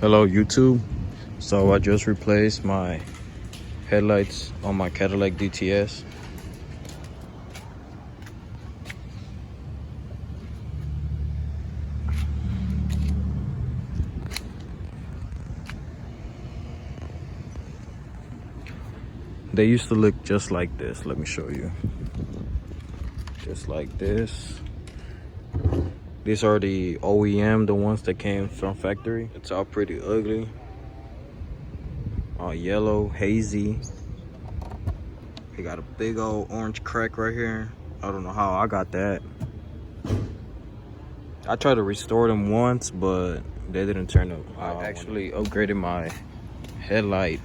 Hello YouTube. So I just replaced my headlights on my Cadillac DTS. They used to look just like this. Let me show you. Just like this. These are the OEM, the ones that came from factory. It's all pretty ugly. All yellow, hazy. They got a big old orange crack right here. I don't know how I got that. I tried to restore them once, but they didn't turn out. I actually upgraded my headlight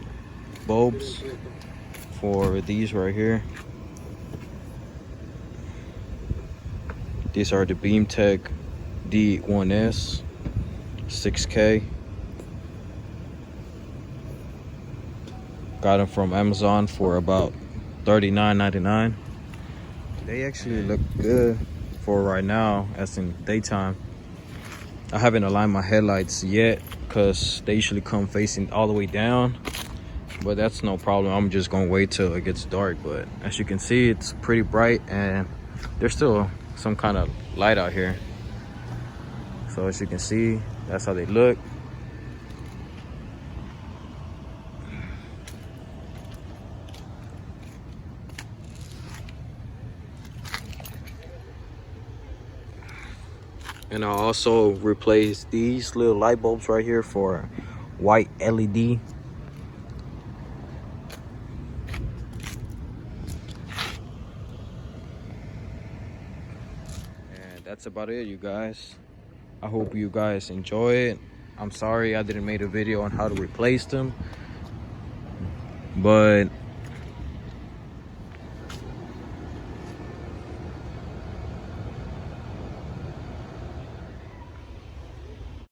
bulbs for these right here. These are the BEAMTECH D1S 6K. Got them from Amazon for about $39.99. They actually look good for right now, as in daytime. I haven't aligned my headlights yet because they usually come facing all the way down, but that's no problem. I'm just gonna wait till it gets dark. But as you can see, it's pretty bright and there's still some kind of light out here. So as you can see, that's how they look. And I'll also replace these little light bulbs right here for white LED. And that's about it, you guys. I hope you guys enjoy it. I'm sorry I didn't make a video on how to replace them, but